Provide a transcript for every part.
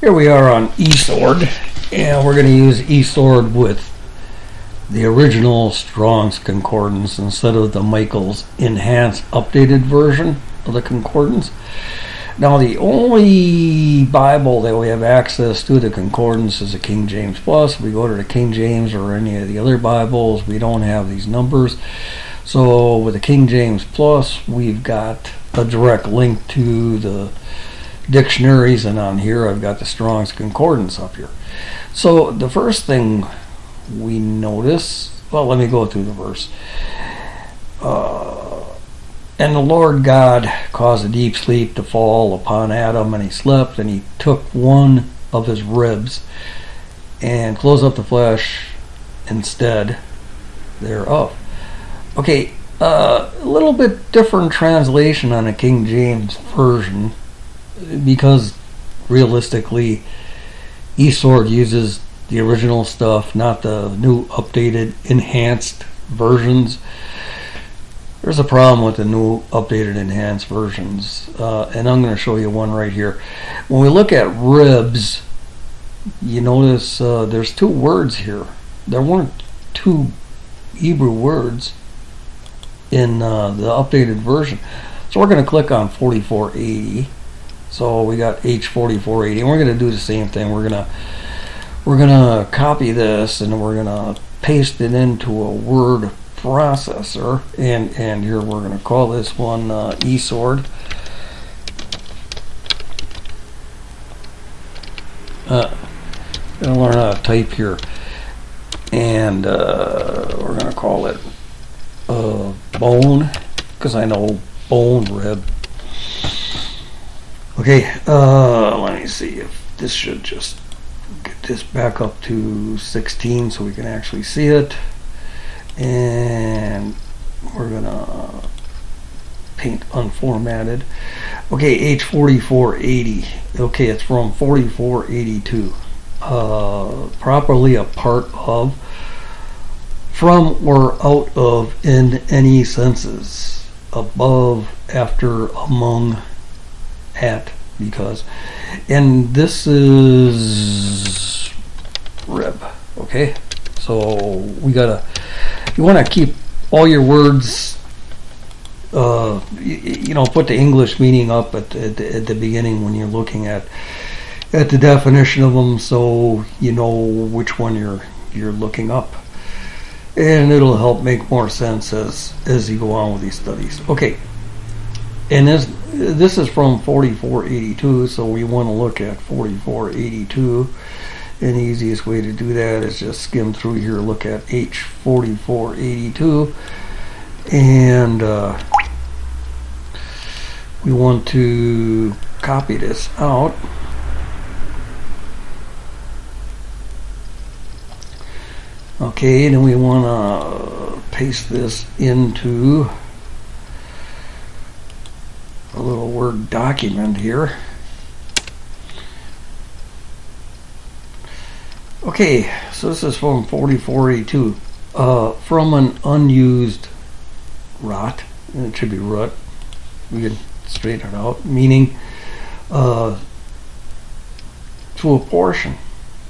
Here we are on eSword, and we're going to use eSword with the original Strong's Concordance instead of the Michael's enhanced updated version of the Concordance. Now, the only Bible that we have access to the Concordance is the King James Plus. If we go to the King James or any of the other Bibles, we don't have these numbers. So with the King James Plus, we've got a direct link to the dictionaries, and on here I've got the Strong's Concordance up here. So the first thing we notice, well, let me go through the verse. And the Lord God caused a deep sleep to fall upon Adam, and he slept, and he took one of his ribs and closed up the flesh instead thereof. Okay, a little bit different translation on the King James Version, because realistically eSword uses the original stuff, not the new updated enhanced versions. There's a problem with the new updated enhanced versions, and I'm going to show you one right here. When we look at ribs, you notice there's two words here. There weren't two Hebrew words in the updated version. So we're going to click on 4480. So we got H4480, and we're going to do the same thing. We're gonna copy this, and we're gonna paste it into a word processor, and here we're gonna call this one eSword. Gonna learn how to type here, and we're gonna call it bone, because I know bone rib. Okay, let me see if this should just get this back up to 16 so we can actually see it. And we're gonna paint unformatted. Okay, H4480. Okay, it's from 4482. Properly a part of, from or out of, in any senses, above, after, among, at, because, and this is rib. Okay, so we gotta, you want to keep all your words, you know, put the English meaning up at the beginning when you're looking at the definition of them, so you know which one you're looking up, and it'll help make more sense as you go on with these studies. Okay, and this is from 4482, so we want to look at 4482. And the easiest way to do that is just skim through here, look at H4482, and we want to copy this out. Okay, and then we want to paste this into a little Word document here. Okay, so this is from 4482. From an unused rot, and it should be rut, we can straighten it out, meaning to a portion,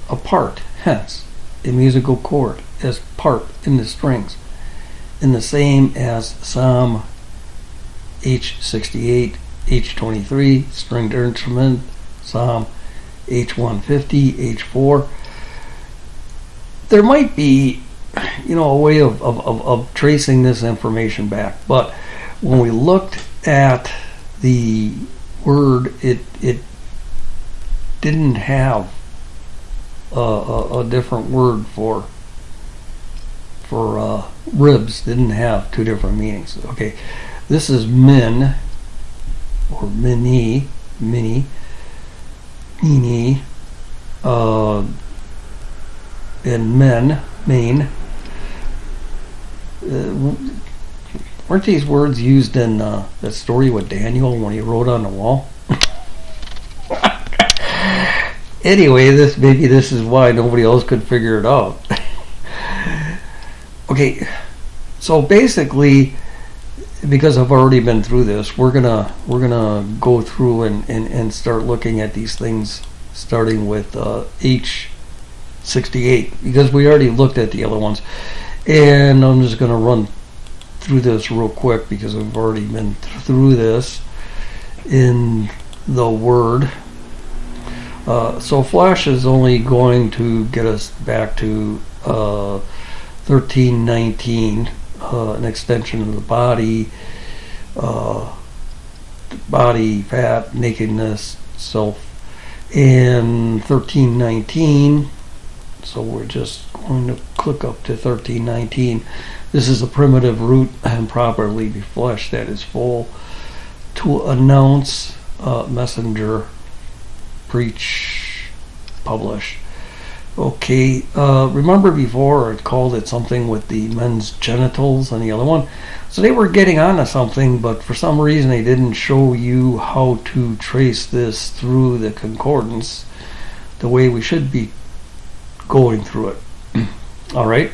a part, hence a musical chord as part in the strings, in the same as Psalm H68, H23, stringed instrument, Psalm H150, H4. There might be, you know, a way of tracing this information back, but when we looked at the word, it didn't have a different word for ribs. Didn't have two different meanings. Okay, this is min, or mini, and men, main. Weren't these words used in that story with Daniel when he wrote on the wall? Anyway, maybe this is why nobody else could figure it out. Okay, so basically, because I've already been through this, we're gonna go through and start looking at these things starting with H68, because we already looked at the other ones. And I'm just going to run through this real quick because we've already been through this in the Word. So flesh is only going to get us back to 13:19, an extension of the body, fat, nakedness, self, and 13:19. So we're just going to click up to 13:19. This is a primitive root and properly be flesh that is full to announce, messenger, preach, publish. Okay, remember before I called it something with the men's genitals and the other one? So they were getting onto something, but for some reason they didn't show you how to trace this through the concordance the way we should be going through it. Alright?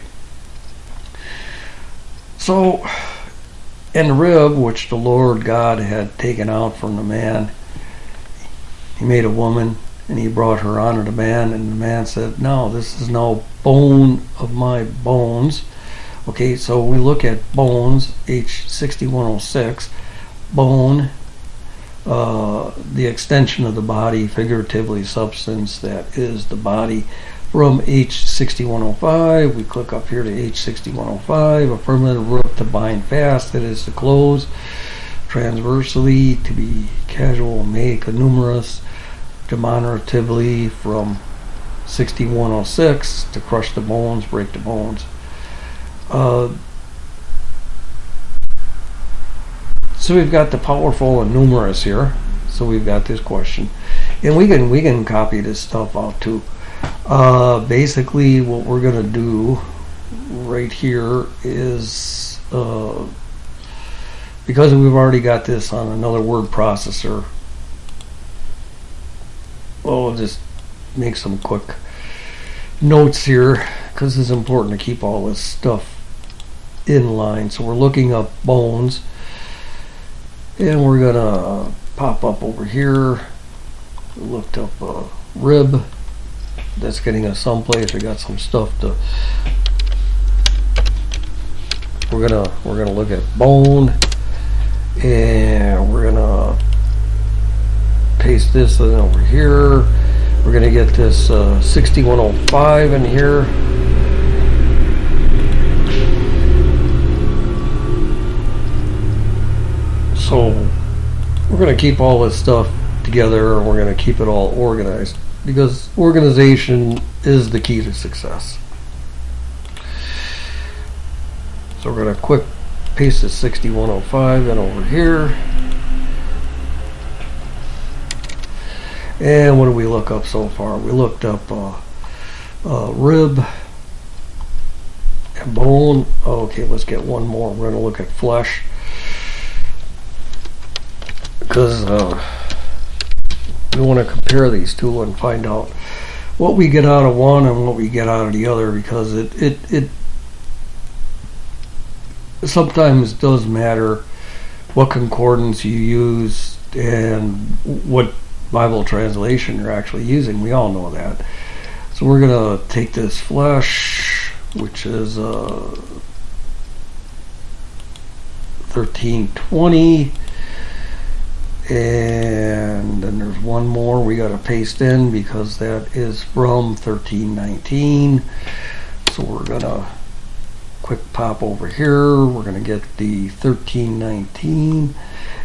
So, in the rib, which the Lord God had taken out from the man, he made a woman, and he brought her unto the man, and the man said, no, this is no bone of my bones. Okay, so we look at bones, H6106, bone, the extension of the body, figuratively substance that is the body. From H6105, we click up here to H6105, affirmative root to bind fast, that is to close, transversely, to be casual, make, a numerous, demonstratively, from 6106, to crush the bones, break the bones. So we've got the powerful and numerous here. So we've got this question, and we can copy this stuff out too. Basically, what we're gonna do right here is because we've already got this on another word processor. Well, we'll just make some quick notes here because it's important to keep all this stuff in line. So we're looking up bones, and we're gonna pop up over here. We looked up rib. That's getting us someplace. We got some stuff to. We're gonna look at bone, and we're gonna paste this in over here. We're gonna get this 6105 in here. So we're going to keep all this stuff together, and we're going to keep it all organized because organization is the key to success. So we're going to quick paste this 6105 in over here. And what did we look up so far? We looked up rib and bone. Okay, let's get one more. We're going to look at flesh. Because we want to compare these two and find out what we get out of one and what we get out of the other, because it sometimes does matter what concordance you use and what Bible translation you're actually using. We all know that. So we're going to take this flesh, which is 1320, and then there's one more we got to paste in because that is from 1319. So we're going to quick pop over here. We're going to get the 1319,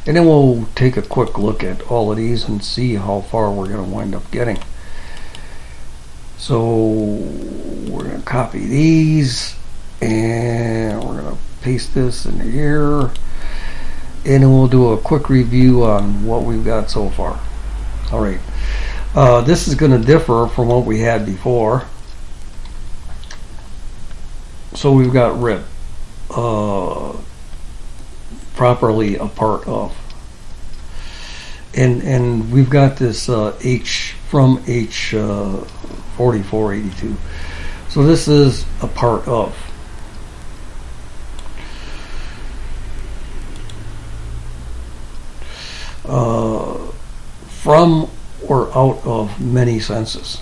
and then we'll take a quick look at all of these and see how far we're going to wind up getting. So we're going to copy these, and we're going to paste this in here, and then we'll do a quick review on what we've got so far. Alright, this is going to differ from what we had before. So we've got rib, properly a part of, and we've got this H from H 4482. So this is a part of. From or out of many senses.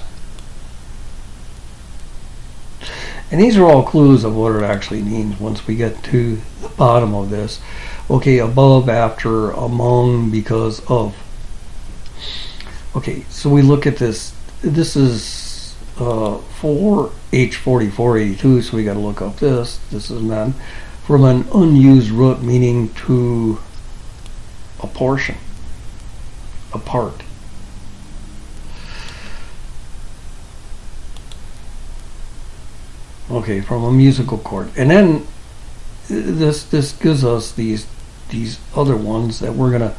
And these are all clues of what it actually means once we get to the bottom of this. Okay, above, after, among, because of. Okay, so we look at this. This is 4H4482, so we got to look up this. This is men. From an unused root, meaning to a portion, a part. Okay, from a musical chord. And then this gives us these other ones that we're gonna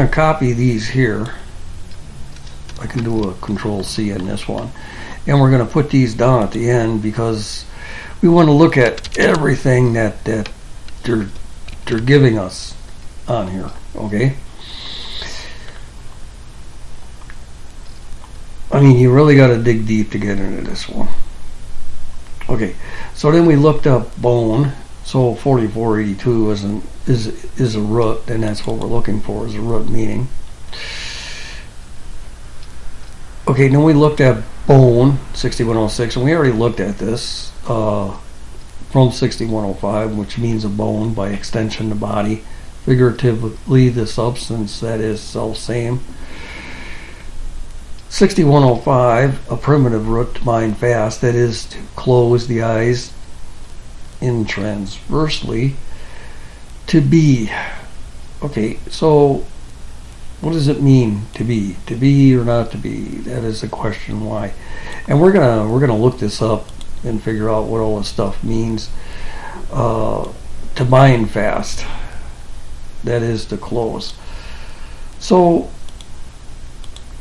copy these here. I can do a Control C in this one, and we're gonna put these down at the end because we want to look at everything that they're giving us on here. Okay. I mean, you really got to dig deep to get into this one. Okay, so then we looked up bone. So 4482 is a root, and that's what we're looking for, is a root meaning. Okay, then we looked at bone, 6106, and we already looked at this from 6105, which means a bone, by extension the body, figuratively the substance that is self-same. 6105, a primitive root to bind fast, that is to close the eyes in transversely, to be. Okay, so what does it mean to be? To be or not to be? That is the question why. And we're gonna look this up and figure out what all this stuff means. To bind fast, that is to close. So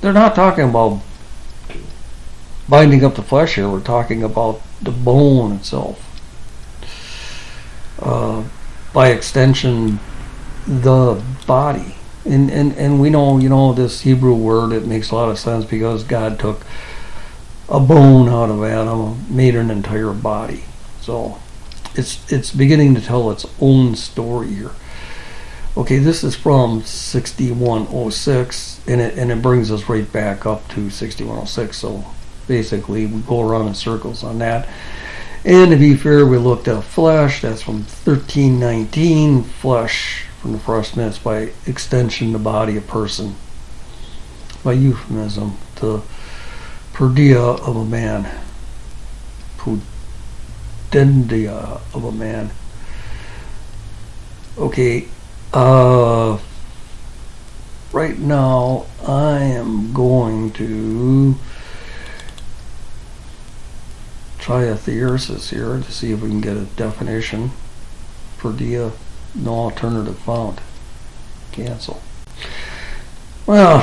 they're not talking about binding up the flesh here. We're talking about the bone itself. By extension, the body. And we know, this Hebrew word, it makes a lot of sense because God took a bone out of Adam, made an entire body. So it's beginning to tell its own story here. Okay, this is from 6106, and it brings us right back up to 6106. So basically, we go around in circles on that. And to be fair, we looked at flesh. That's from 1319. Flesh, from the first minutes, by extension, the body, a person. By euphemism, the perdia of a man. Pudendia of a man. Okay. Right now I am going to try a theosis here to see if we can get a definition. Perdia, no alternative found. Cancel. Well,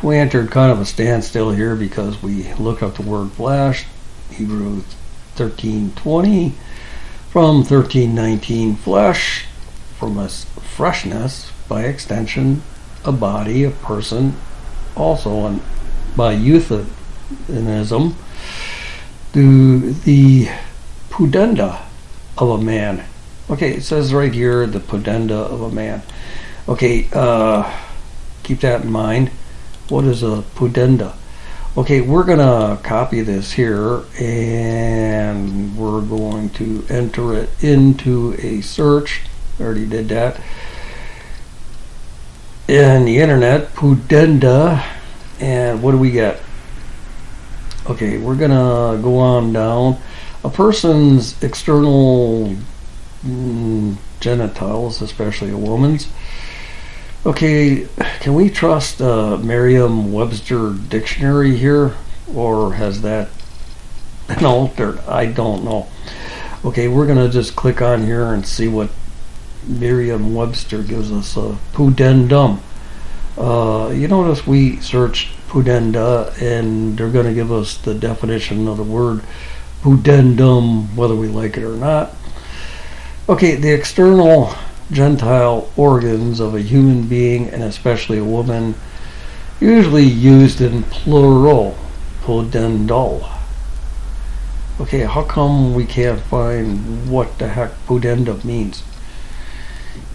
we entered kind of a standstill here because we looked up the word flesh, Hebrew 1320, from 1319, flesh, from a freshness, by extension, a body, a person, also, and by euphemism, to the pudenda of a man. Okay, it says right here, the pudenda of a man. Okay, keep that in mind. What is a pudenda? Okay, we're gonna copy this here, and we're going to enter it into a search. I already did that. In the internet, pudenda, and what do we get? Okay, we're gonna go on down. A person's external genitals, especially a woman's. Okay, can we trust Merriam-Webster dictionary here, or has that been altered? I don't know. Okay, we're gonna just click on here and see what Merriam-Webster gives us. Pudendum. You notice we searched pudenda, and they're going to give us the definition of the word pudendum, whether we like it or not. Okay, the external gentile organs of a human being, and especially a woman, usually used in plural, pudendal. Okay, how come we can't find what the heck pudenda means?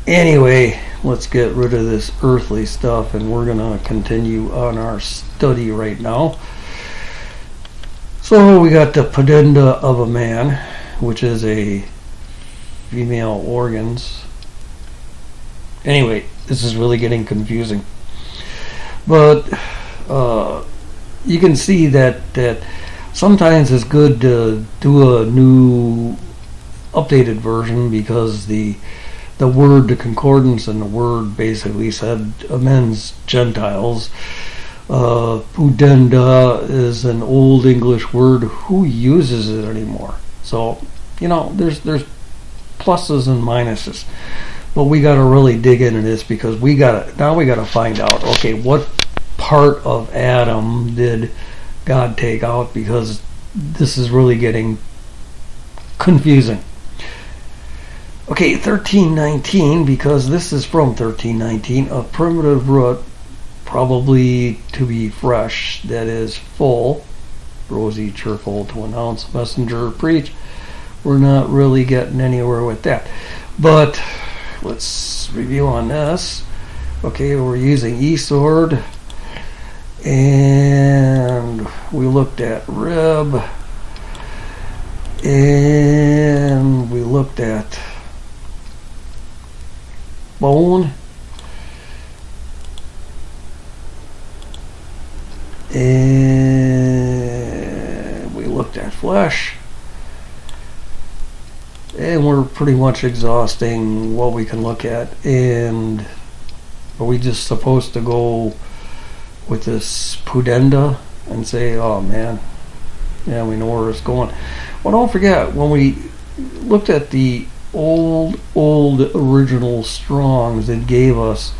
Anyway, let's get rid of this earthly stuff, and we're going to continue on our study right now. So we got the pudenda of a man, which is a female organs. Anyway, this is really getting confusing. But you can see that sometimes it's good to do a new updated version, because the word, the concordance, and the word basically said amends Gentiles. Pudenda is an old English word. Who uses it anymore? So, there's pluses and minuses. But we got to really dig into this, because we got to find out, okay, what part of Adam did God take out, because this is really getting confusing. Okay, 1319, because this is from 1319, a primitive root, probably to be fresh, that is full, rosy, cheerful, to announce, messenger, preach. We're not really getting anywhere with that. But let's review on this. Okay, we're using e-sword, and we looked at rib, and we looked at bone, and we looked at flesh, and we're pretty much exhausting what we can look at. And are we just supposed to go with this pudenda and say, oh man, yeah, we know where it's going? Well, don't forget, when we looked at the old original Strongs, it gave us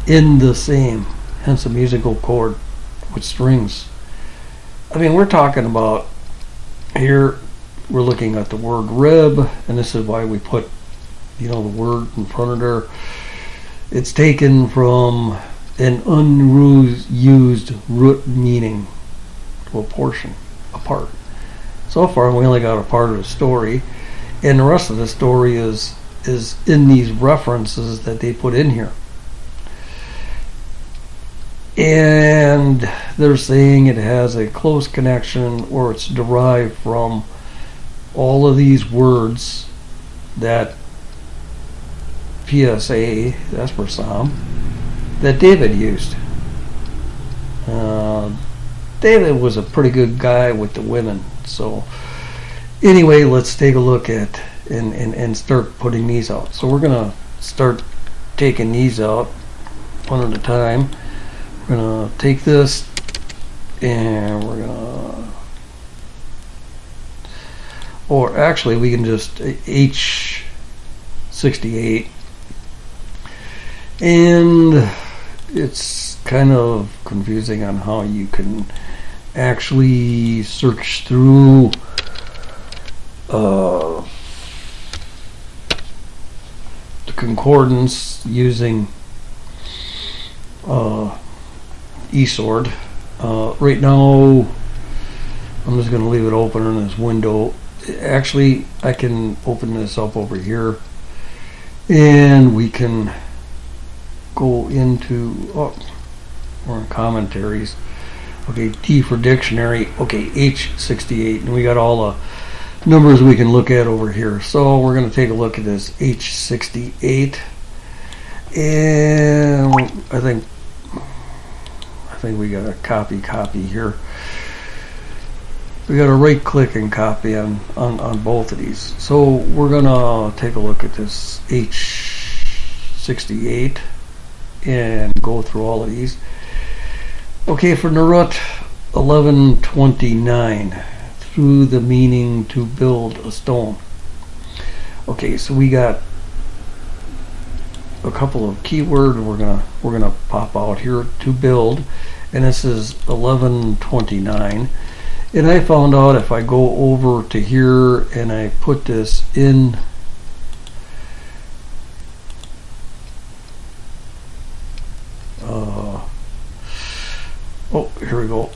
in the same, hence a musical chord with strings. I mean, we're talking about here, we're looking at the word rib, and this is why we put the word in front of there. It's taken from an unused root meaning to a portion, a part. So far we only got a part of the story, and the rest of the story is in these references that they put in here. And they're saying it has a close connection, or it's derived from all of these words that PSA, that's for Psalm, that David used. David was a pretty good guy with the women. So anyway, let's take a look at and start putting these out. So we're going to start taking these out one at a time. We're going to take this, and we're going to, or actually we can just H68, and it's kind of confusing on how you can actually search through the concordance using eSword. Right now I'm just going to leave it open in this window. Actually, I can open this up over here, and we can go into we're in commentaries. Okay, D for dictionary. Okay, H68, and we got all the numbers we can look at over here. So we're going to take a look at this H68, and I think we got a copy here. We got to right click and copy on both of these. So we're going to take a look at this H68 and go through all of these. Okay, for Narut 1129, through the meaning to build a stone. Okay, so we got a couple of keywords we're gonna pop out here, to build, and this is 1129. And I found out if I go over to here and I put this in here we go.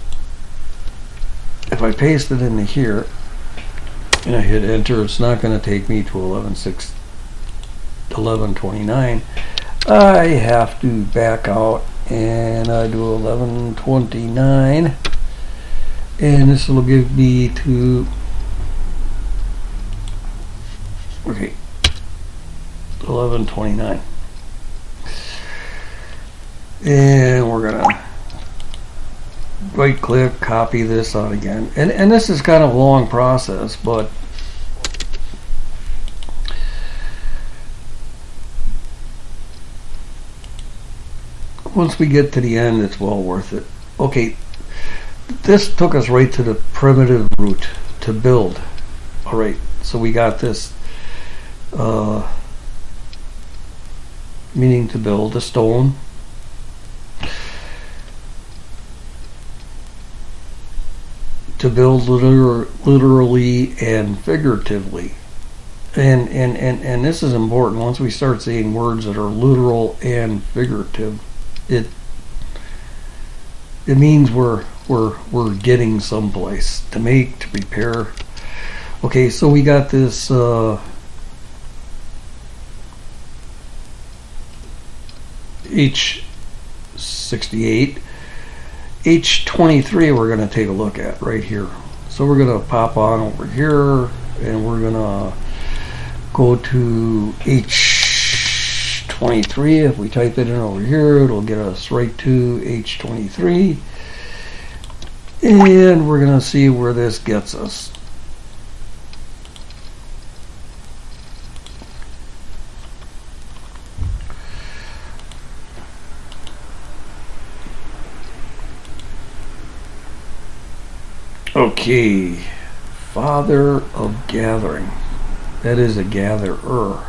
If I paste it into here and I hit enter, it's not going to take me to 1129. I have to back out and I do 1129, and this will give me to, okay, 1129, and we're gonna right click, copy this out again, and this is kind of a long process, but once we get to the end, it's well worth it. Okay, this took us right to the primitive root, to build. All right, so we got this meaning to build a stone. To build literally and figuratively. And this is important. Once we start saying words that are literal and figurative, it means we're getting someplace. To make, to prepare. Okay, so we got this H68, H23 we're going to take a look at right here. So we're going to pop on over here and we're going to go to H23. If we type it in over here, it'll get us right to H23, and we're going to see where this gets us. Okay, father of gathering. That is a gatherer.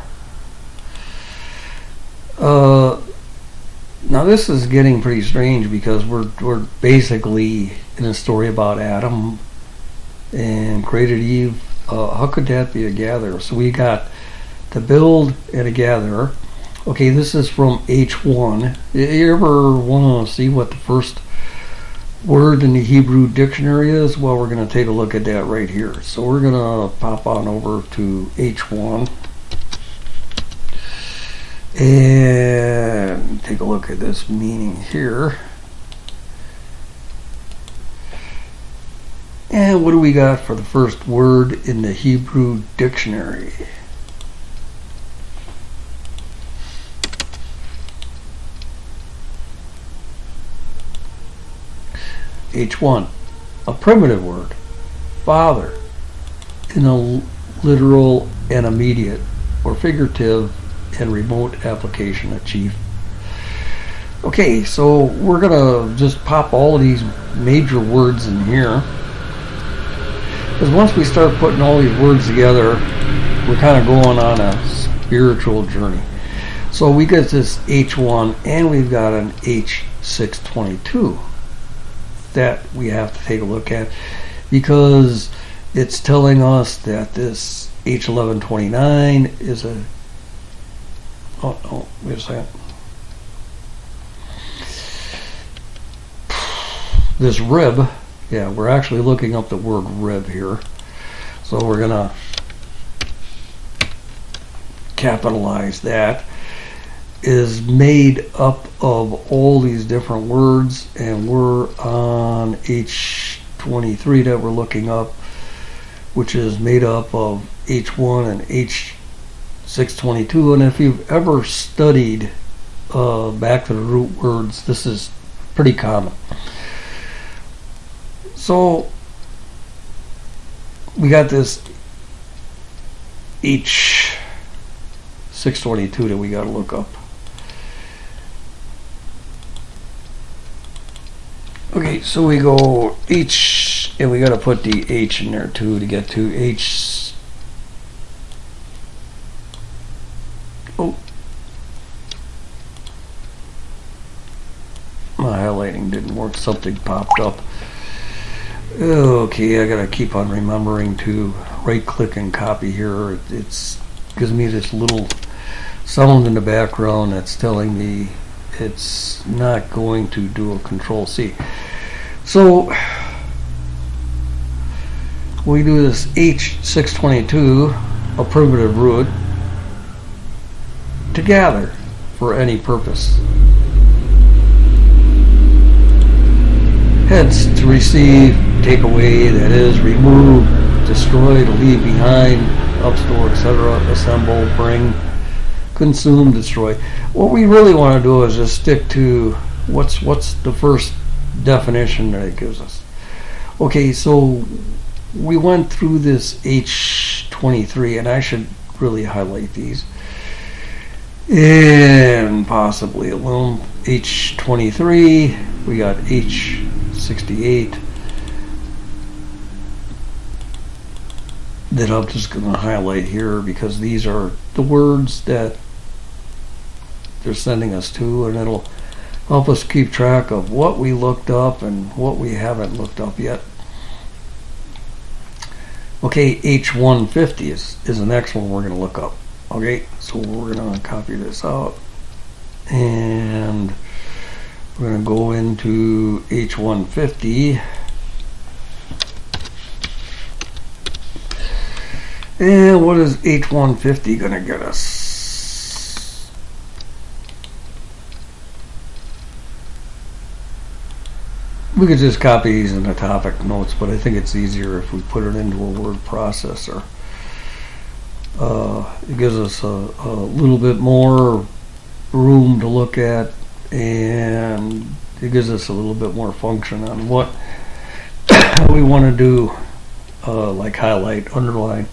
Now this is getting pretty strange because we're basically in a story about Adam and created Eve. How could that be a gatherer? So we got to build and a gatherer. Okay, this is from H1. You ever want to see what the first word in the Hebrew dictionary is? Well, we're going to take a look at that right here. So we're going to pop on over to H1 and take a look at this meaning here. And what do we got for the first word in the Hebrew dictionary? H1, a primitive word, father, in a literal and immediate or figurative and remote application, a chief. Okay, so we're going to just pop all of these major words in here, because once we start putting all these words together, we're kind of going on a spiritual journey. So we get this H1 and we've got an H622 that we have to take a look at, because it's telling us that this H1129 is a, oh, wait a second. This rib, yeah, we're actually looking up the word rib here. So we're going to capitalize that. Is made up of all these different words, and we're on H23 that we're looking up, which is made up of H1 and H622. And if you've ever studied back to the root words, this is pretty common. So we got this H622 that we got to look up. Okay, so we go H, and we got to put the H in there too to get to H. Oh, my highlighting didn't work. Something popped up. Okay, I got to keep on remembering to right click and copy here. It's gives me this little sound in the background that's telling me it's not going to do a Control C. So we do this H622, a primitive root, to gather, for any purpose. Hence, to receive, take away, that is, remove, destroy, to leave behind, upstore, etc., assemble, bring, consume, destroy. What we really want to do is just stick to what's the first definition that it gives us. Okay, so we went through this H23, and I should really highlight these. And possibly a little H23, we got H68 that I'm just going to highlight here because these are the words that they're sending us to, and it'll help us keep track of what we looked up and what we haven't looked up yet. Okay, H150 is the next one we're going to look up. Okay, so we're going to copy this out and we're going to go into H150. And what is H150 going to get us? We could just copy these in the topic notes, but I think it's easier if we put it into a word processor. It gives us a little bit more room to look at, and it gives us a little bit more function on what we want to do, like highlight, underline.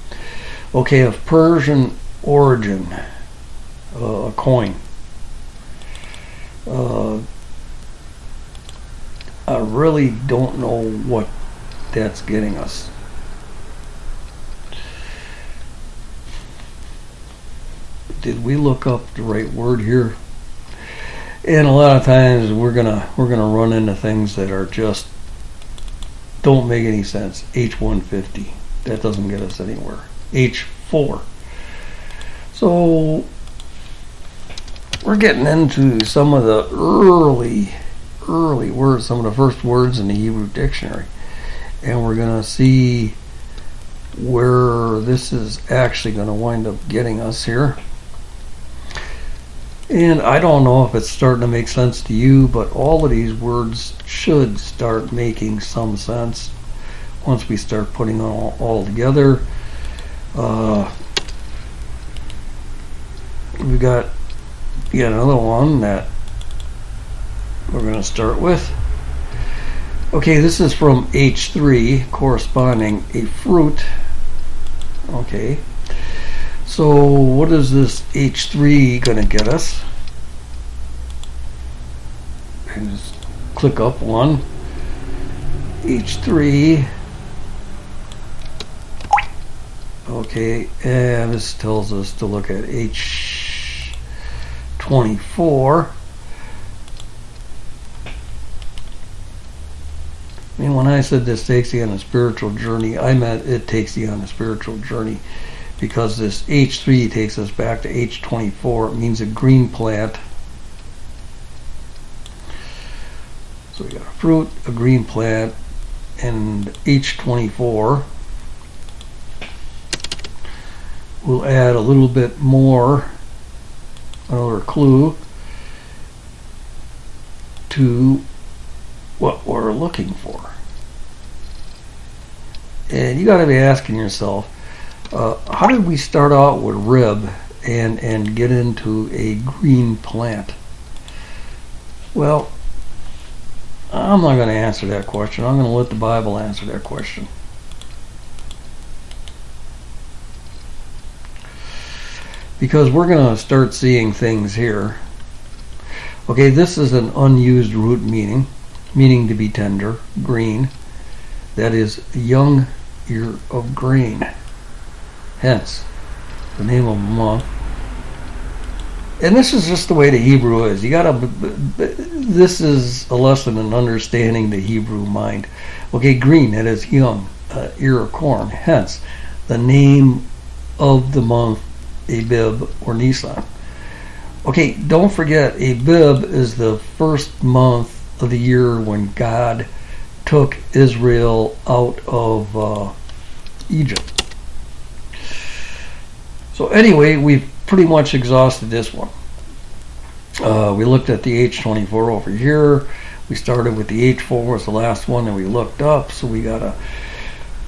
Okay, of Persian origin, a coin. I really don't know what that's getting us. Did we look up the right word here? And a lot of times we're gonna run into things that are just don't make any sense. H150, that doesn't get us anywhere. H4. So we're getting into some of the early words, some of the first words in the Hebrew dictionary, and we're gonna see where this is actually going to wind up getting us here. And I don't know if it's starting to make sense to you, but all of these words should start making some sense once we start putting them all together. We got yet another one that we're going to start with. Okay, this is from H3, corresponding a fruit. Okay. So what is this H3 going to get us? And just click up one. H3. Okay, and this tells us to look at H24. And when I said this takes you on a spiritual journey, I meant it takes you on a spiritual journey, because this H3 takes us back to H24. It means a green plant. So we got a fruit, a green plant, and H24. We'll add a little bit more, another clue to what we're looking for. And you got to be asking yourself, how did we start out with rib and get into a green plant? Well, I'm not going to answer that question. I'm going to let the Bible answer that question. Because we're going to start seeing things here. Okay, this is an unused root meaning to be tender, green. That is young ear of grain. Hence, the name of a month. And this is just the way the Hebrew is. You gotta. This is a lesson in understanding the Hebrew mind. Okay, green. That is young, ear of corn. Hence, the name of the month, Abib or Nisan. Okay, don't forget, Abib is the first month of the year when God took Israel out of Egypt. So anyway, we've pretty much exhausted this one. We looked at the H24 over here. We started with the H4 was the last one that we looked up, so we gotta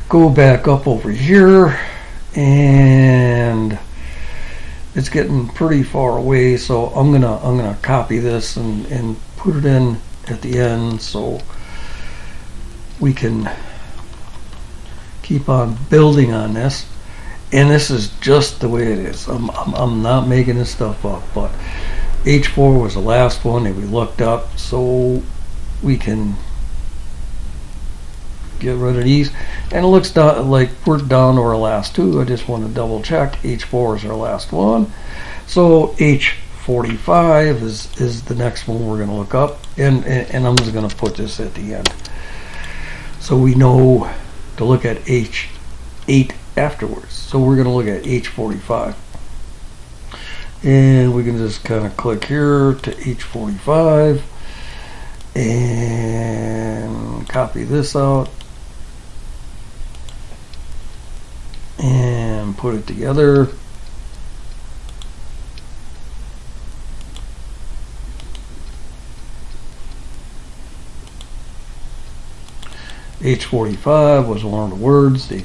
go back up over here, and it's getting pretty far away, so I'm gonna copy this and put it in at the end so we can keep on building on this. And this is just the way it is. I'm not making this stuff up, but H4 was the last one that we looked up, so we can get rid of these. And it looks like we're down to our last two. I just want to double check. H4 is our last one. So H45 is the next one we're going to look up. And I'm just going to put this at the end, so we know to look at H8 afterwards. So we're going to look at H45. And we can just kind of click here to H45 and copy this out and put it together. H45 was one of the words they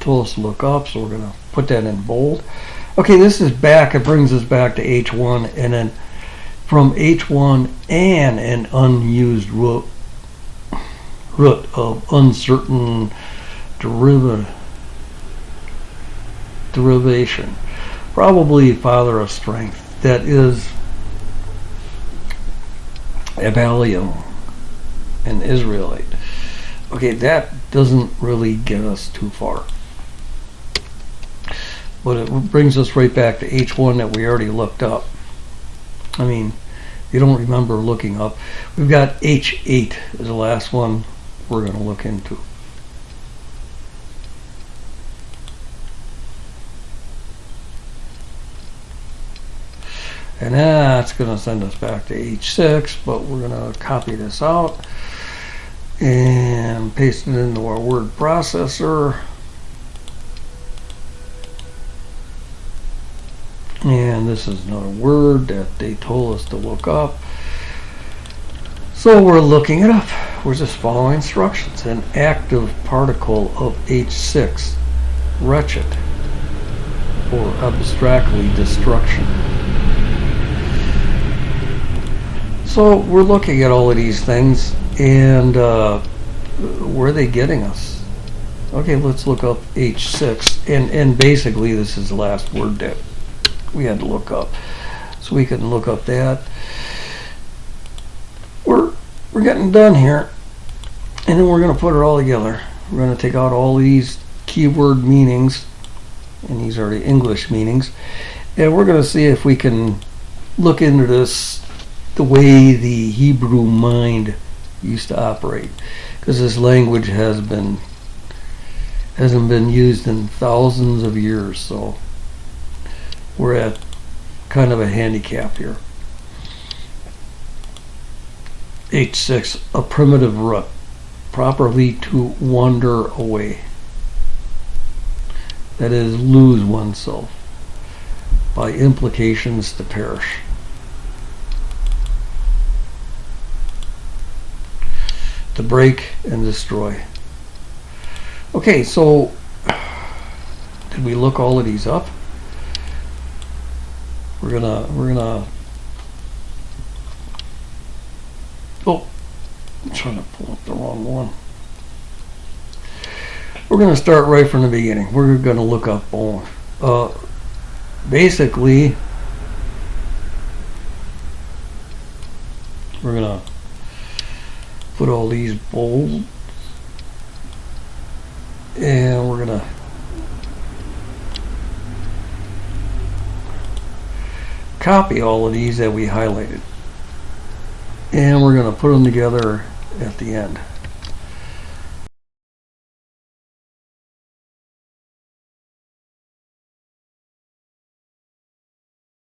told us to look up, so we're going to put that in bold. Okay, this is back. It brings us back to H1, and then from H1 and an unused root of uncertain derivation, probably father of strength. That is Abalium, an Israelite. Okay, that doesn't really get us too far. But it brings us right back to H1 that we already looked up. I mean, if you don't remember looking up, we've got H8 is the last one we're going to look into. And that's going to send us back to H6, but we're going to copy this out and paste it into our word processor. And this is another word that they told us to look up. So we're looking it up. We're just following instructions. An active particle of H6, wretched, or abstractly destruction. So we're looking at all of these things, and where are they getting us? Okay, let's look up H6, and basically this is the last word that we had to look up, so we can look up that. We're getting done here, and then we're going to put it all together. We're going to take out all these keyword meanings, and these are the English meanings, and we're going to see if we can look into this the way the Hebrew mind used to operate, because this language hasn't been used in thousands of years, so we're at kind of a handicap here. H6, a primitive root, properly to wander away. That is, lose oneself. By implications, to perish. To break and destroy. Okay, so did we look all of these up? We're gonna oh, I'm trying to pull up the wrong one. We're gonna start right from the beginning. We're gonna look up basically we're gonna put all these bold, and we're gonna copy all of these that we highlighted, and we're going to put them together at the end.